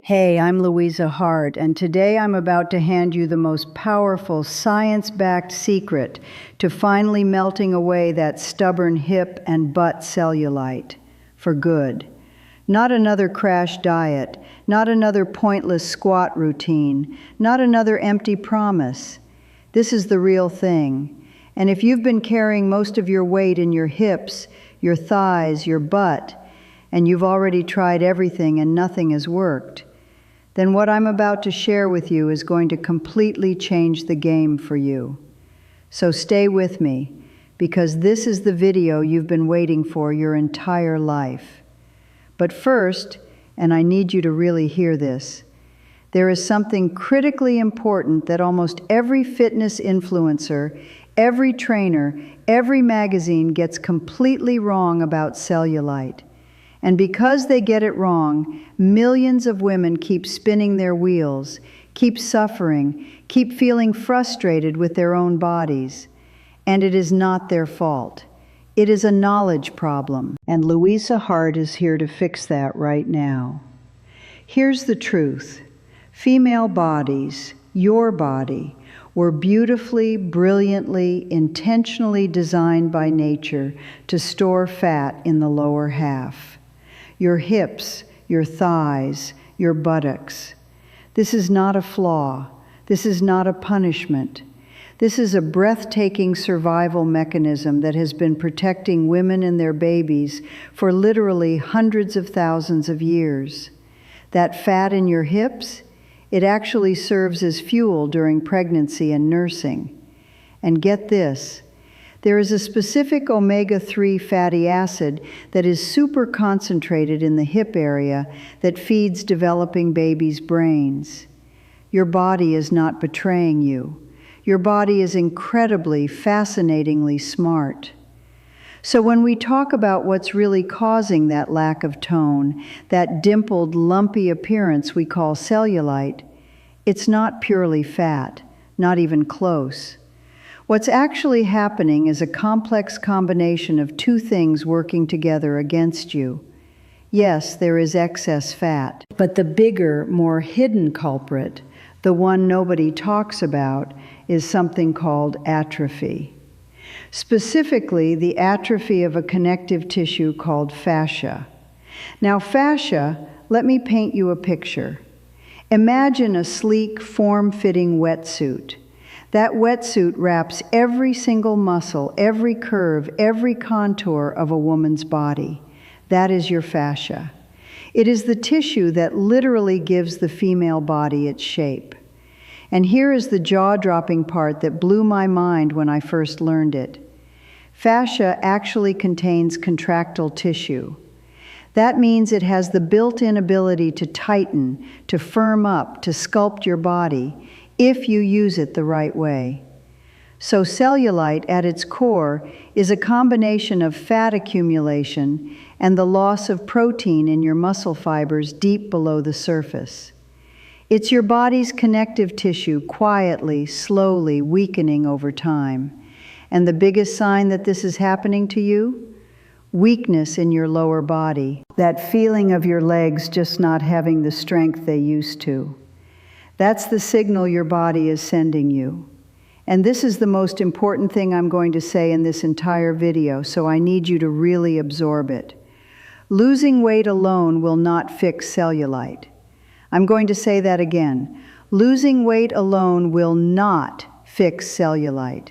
Hey, I'm Luisa Hart, and today I'm about to hand you the most powerful science-backed secret to finally melting away that stubborn hip and butt cellulite for good. Not another crash diet, not another pointless squat routine, not another empty promise. This is the real thing. And if you've been carrying most of your weight in your hips, your thighs, your butt, and you've already tried everything and nothing has worked, then what I'm about to share with you is going to completely change the game for you. So stay with me, because this is the video you've been waiting for your entire life. But first, and I need you to really hear this, there is something critically important that almost every fitness influencer, every trainer, every magazine gets completely wrong about cellulite. And because they get it wrong, millions of women keep spinning their wheels, keep suffering, keep feeling frustrated with their own bodies. And it is not their fault. It is a knowledge problem. And Luisa Hart is here to fix that right now. Here's the truth. Female bodies, your body, were beautifully, brilliantly, intentionally designed by nature to store fat in the lower half. Your hips, your thighs, your buttocks. This is not a flaw. This is not a punishment. This is a breathtaking survival mechanism that has been protecting women and their babies for literally hundreds of thousands of years. That fat in your hips, it actually serves as fuel during pregnancy and nursing. And get this, there is a specific omega-3 fatty acid that is super concentrated in the hip area that feeds developing babies' brains. Your body is not betraying you. Your body is incredibly, fascinatingly smart. So when we talk about what's really causing that lack of tone, that dimpled, lumpy appearance we call cellulite, it's not purely fat, not even close. What's actually happening is a complex combination of two things working together against you. Yes, there is excess fat, but the bigger, more hidden culprit, the one nobody talks about, is something called atrophy. Specifically, the atrophy of a connective tissue called fascia. Now, fascia, let me paint you a picture. Imagine a sleek, form-fitting wetsuit. That wetsuit wraps every single muscle, every curve, every contour of a woman's body. That is your fascia. It is the tissue that literally gives the female body its shape. And here is the jaw-dropping part that blew my mind when I first learned it. Fascia actually contains contractile tissue. That means it has the built-in ability to tighten, to firm up, to sculpt your body, if you use it the right way. So cellulite, at its core, is a combination of fat accumulation and the loss of protein in your muscle fibers deep below the surface. It's your body's connective tissue quietly, slowly weakening over time. And the biggest sign that this is happening to you? Weakness in your lower body. That feeling of your legs just not having the strength they used to. That's the signal your body is sending you. And this is the most important thing I'm going to say in this entire video, so I need you to really absorb it. Losing weight alone will not fix cellulite. I'm going to say that again. Losing weight alone will not fix cellulite.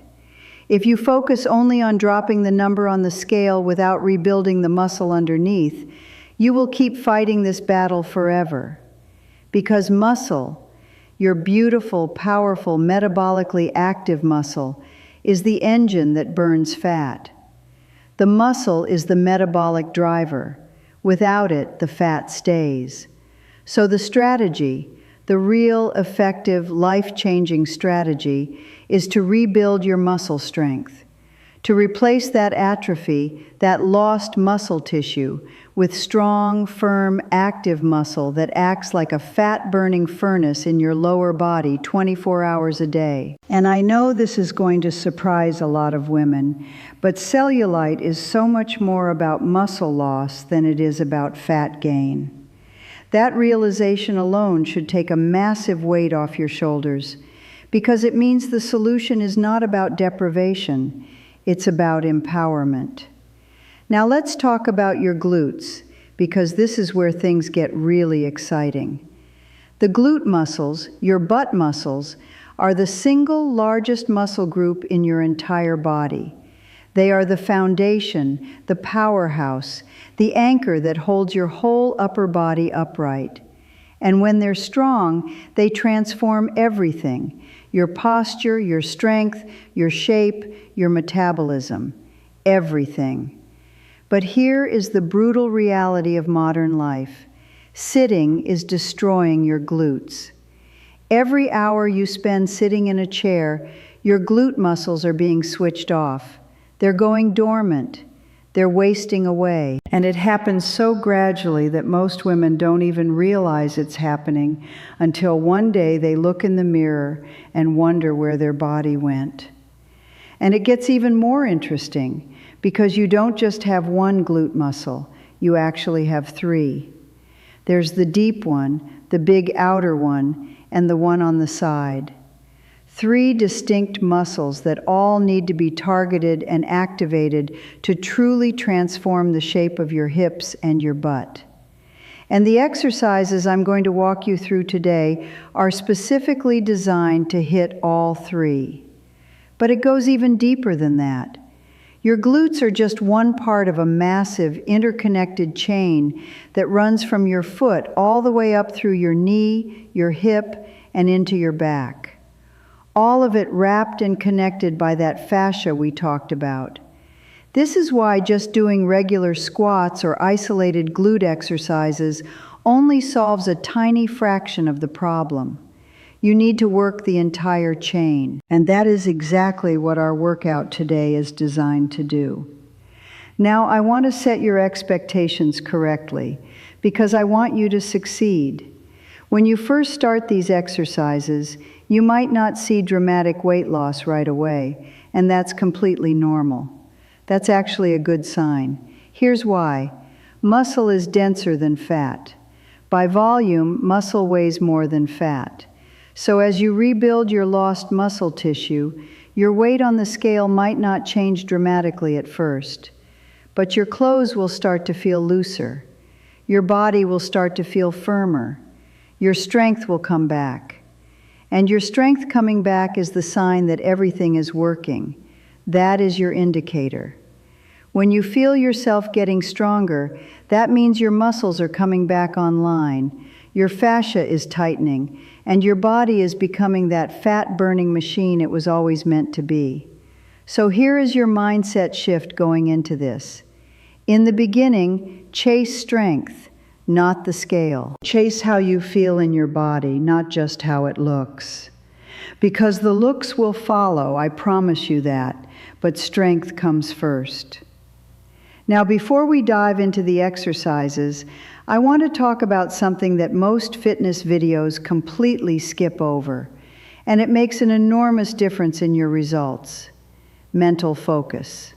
If you focus only on dropping the number on the scale without rebuilding the muscle underneath, you will keep fighting this battle forever. Because muscle, your beautiful, powerful, metabolically active muscle, is the engine that burns fat. The muscle is the metabolic driver. Without it, the fat stays. So the strategy, the real, effective, life-changing strategy, is to rebuild your muscle strength, to replace that atrophy, that lost muscle tissue, with strong, firm, active muscle that acts like a fat-burning furnace in your lower body 24 hours a day. And I know this is going to surprise a lot of women, but cellulite is so much more about muscle loss than it is about fat gain. That realization alone should take a massive weight off your shoulders, because it means the solution is not about deprivation, it's about empowerment. Now let's talk about your glutes, because this is where things get really exciting. The glute muscles, your butt muscles, are the single largest muscle group in your entire body. They are the foundation, the powerhouse, the anchor that holds your whole upper body upright. And when they're strong, they transform everything: your posture, your strength, your shape, your metabolism, everything. But here is the brutal reality of modern life. Sitting is destroying your glutes. Every hour you spend sitting in a chair, your glute muscles are being switched off. They're going dormant. They're wasting away. And it happens so gradually that most women don't even realize it's happening until one day they look in the mirror and wonder where their body went. And it gets even more interesting, because you don't just have one glute muscle, you actually have three. There's the deep one, the big outer one, and the one on the side. Three distinct muscles that all need to be targeted and activated to truly transform the shape of your hips and your butt. And the exercises I'm going to walk you through today are specifically designed to hit all three. But it goes even deeper than that. Your glutes are just one part of a massive interconnected chain that runs from your foot all the way up through your knee, your hip, and into your back. All of it wrapped and connected by that fascia we talked about. This is why just doing regular squats or isolated glute exercises only solves a tiny fraction of the problem. You need to work the entire chain, and that is exactly what our workout today is designed to do. Now, I want to set your expectations correctly, because I want you to succeed. When you first start these exercises, you might not see dramatic weight loss right away, and that's completely normal. That's actually a good sign. Here's why. Muscle is denser than fat. By volume, muscle weighs more than fat. So as you rebuild your lost muscle tissue, your weight on the scale might not change dramatically at first, but your clothes will start to feel looser. Your body will start to feel firmer. Your strength will come back. And your strength coming back is the sign that everything is working. That is your indicator. When you feel yourself getting stronger, that means your muscles are coming back online, your fascia is tightening, and your body is becoming that fat-burning machine it was always meant to be. So here is your mindset shift going into this. In the beginning, chase strength, not the scale. Chase how you feel in your body, not just how it looks. Because the looks will follow, I promise you that, but strength comes first. Now, before we dive into the exercises, I want to talk about something that most fitness videos completely skip over, and it makes an enormous difference in your results: mental focus.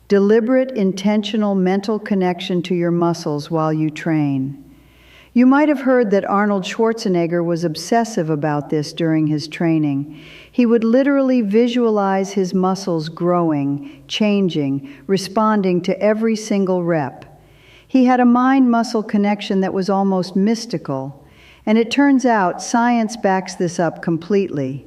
Deliberate, intentional mental connection to your muscles while you train. You might have heard that Arnold Schwarzenegger was obsessive about this during his training. He would literally visualize his muscles growing, changing, responding to every single rep. He had a mind-muscle connection that was almost mystical, and it turns out science backs this up completely.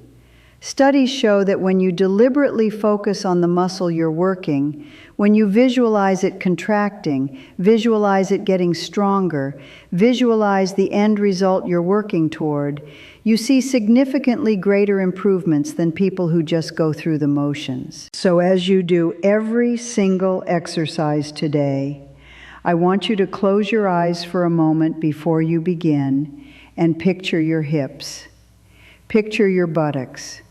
Studies show that when you deliberately focus on the muscle you're working, when you visualize it contracting, visualize it getting stronger, visualize the end result you're working toward, you see significantly greater improvements than people who just go through the motions. So as you do every single exercise today, I want you to close your eyes for a moment before you begin and picture your hips. Picture your buttocks.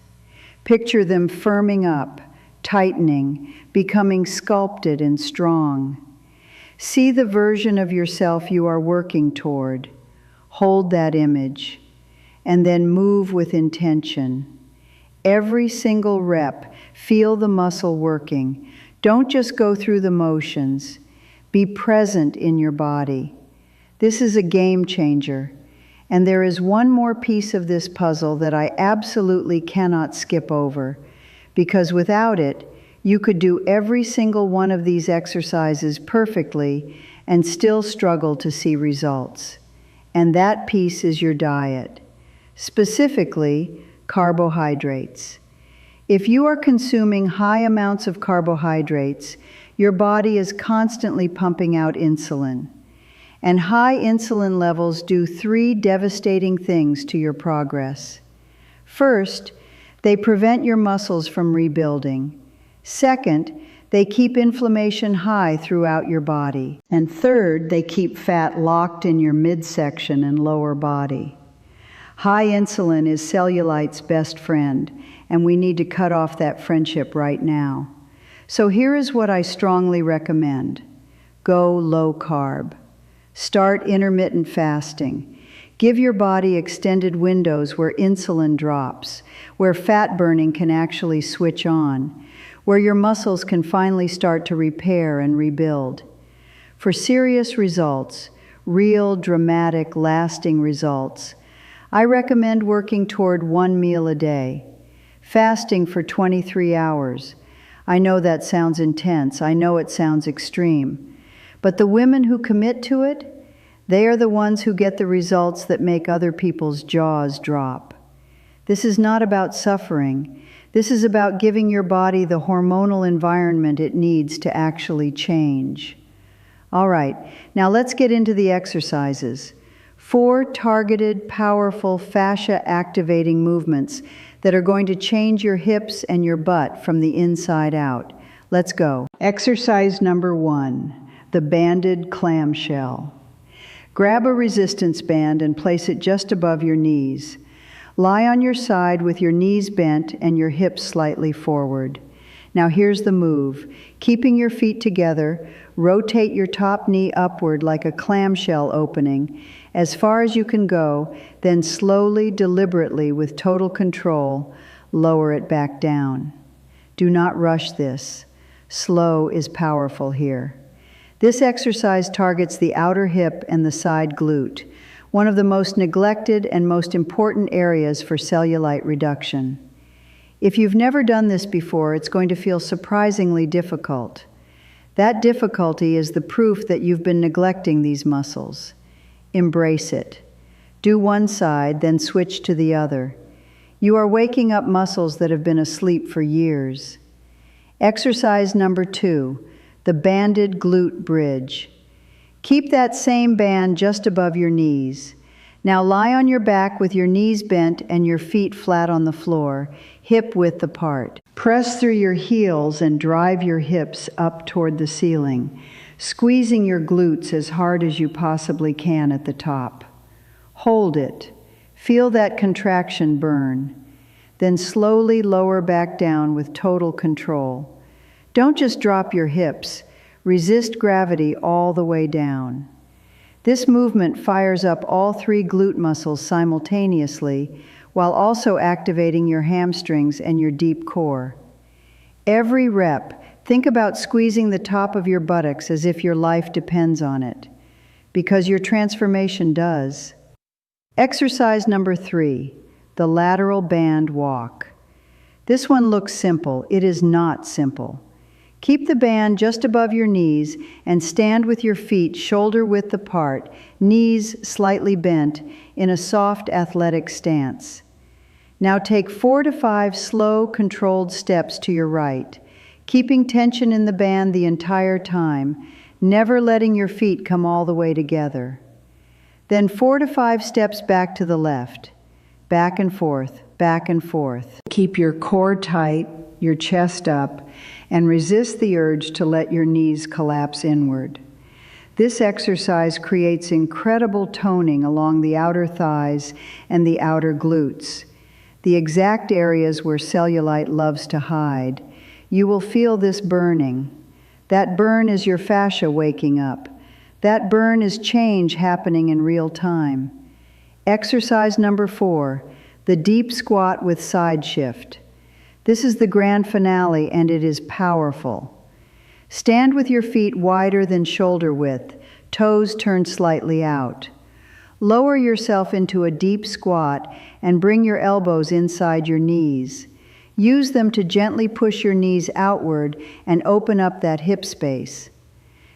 Picture them firming up, tightening, becoming sculpted and strong. See the version of yourself you are working toward. Hold that image, and then move with intention. Every single rep, feel the muscle working. Don't just go through the motions. Be present in your body. This is a game changer. And there is one more piece of this puzzle that I absolutely cannot skip over, because without it, you could do every single one of these exercises perfectly and still struggle to see results. And that piece is your diet, specifically carbohydrates. If you are consuming high amounts of carbohydrates, your body is constantly pumping out insulin. And high insulin levels do three devastating things to your progress. First, they prevent your muscles from rebuilding. Second, they keep inflammation high throughout your body. And third, they keep fat locked in your midsection and lower body. High insulin is cellulite's best friend, and we need to cut off that friendship right now. So here is what I strongly recommend. Go low carb. Start intermittent fasting. Give your body extended windows where insulin drops, where fat burning can actually switch on, where your muscles can finally start to repair and rebuild. For serious results, real, dramatic, lasting results, I recommend working toward one meal a day, fasting for 23 hours. I know that sounds intense. I know it sounds extreme. But the women who commit to it, they are the ones who get the results that make other people's jaws drop. This is not about suffering. This is about giving your body the hormonal environment it needs to actually change. All right, now let's get into the exercises. 4 targeted, powerful, fascia-activating movements that are going to change your hips and your butt from the inside out. Let's go. Exercise number 1, the banded clamshell. Grab a resistance band and place it just above your knees. Lie on your side with your knees bent and your hips slightly forward. Now here's the move. Keeping your feet together, rotate your top knee upward like a clamshell opening, as far as you can go, then slowly, deliberately, with total control, lower it back down. Do not rush this. Slow is powerful here. This exercise targets the outer hip and the side glute, one of the most neglected and most important areas for cellulite reduction. If you've never done this before, it's going to feel surprisingly difficult. That difficulty is the proof that you've been neglecting these muscles. Embrace it. Do one side, then switch to the other. You are waking up muscles that have been asleep for years. Exercise number 2, the banded glute bridge. Keep that same band just above your knees. Now lie on your back with your knees bent and your feet flat on the floor, hip width apart. Press through your heels and drive your hips up toward the ceiling, squeezing your glutes as hard as you possibly can at the top. Hold it. Feel that contraction burn. Then slowly lower back down with total control. Don't just drop your hips. Resist gravity all the way down. This movement fires up all 3 glute muscles simultaneously while also activating your hamstrings and your deep core. Every rep, think about squeezing the top of your buttocks as if your life depends on it, because your transformation does. Exercise number 3, the lateral band walk. This one looks simple. It is not simple. Keep the band just above your knees and stand with your feet shoulder-width apart, knees slightly bent, in a soft athletic stance. Now take 4 to 5 slow, controlled steps to your right, keeping tension in the band the entire time, never letting your feet come all the way together. Then 4 to 5 steps back to the left, back and forth, back and forth. Keep your core tight, your chest up, and resist the urge to let your knees collapse inward. This exercise creates incredible toning along the outer thighs and the outer glutes, the exact areas where cellulite loves to hide. You will feel this burning. That burn is your fascia waking up. That burn is change happening in real time. Exercise number 4, the deep squat with side shift. This is the grand finale, and it is powerful. Stand with your feet wider than shoulder width, toes turned slightly out. Lower yourself into a deep squat and bring your elbows inside your knees. Use them to gently push your knees outward and open up that hip space.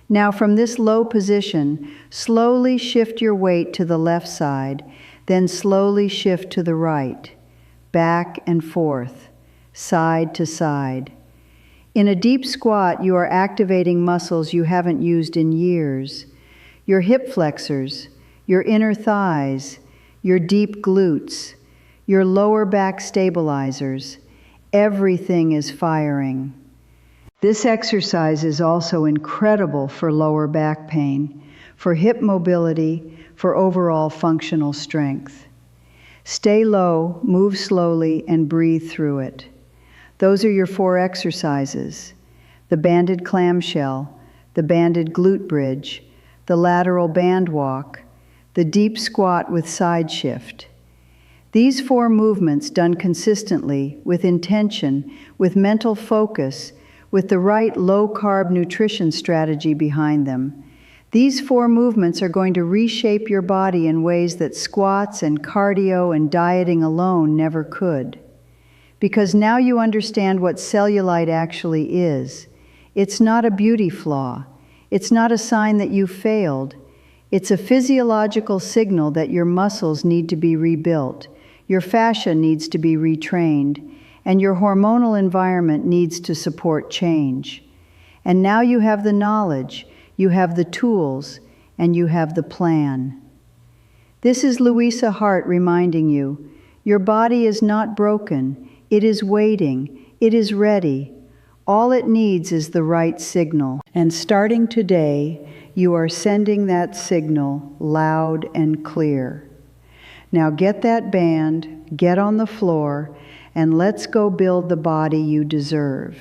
Now from this low position, slowly shift your weight to the left side, then slowly shift to the right, back and forth, side to side. In a deep squat, you are activating muscles you haven't used in years. Your hip flexors, your inner thighs, your deep glutes, your lower back stabilizers. Everything is firing. This exercise is also incredible for lower back pain, for hip mobility, for overall functional strength. Stay low, move slowly, and breathe through it. Those are your 4 exercises: the banded clamshell, the banded glute bridge, the lateral band walk, the deep squat with side shift. These 4 movements done consistently, with intention, with mental focus, with the right low-carb nutrition strategy behind them. These 4 movements are going to reshape your body in ways that squats and cardio and dieting alone never could. Because now you understand what cellulite actually is. It's not a beauty flaw. It's not a sign that you failed. It's a physiological signal that your muscles need to be rebuilt, your fascia needs to be retrained, and your hormonal environment needs to support change. And now you have the knowledge, you have the tools, and you have the plan. This is Luisa Hart reminding you, your body is not broken, it is waiting, it is ready. All it needs is the right signal. And starting today, you are sending that signal loud and clear. Now get that band, get on the floor, and let's go build the body you deserve.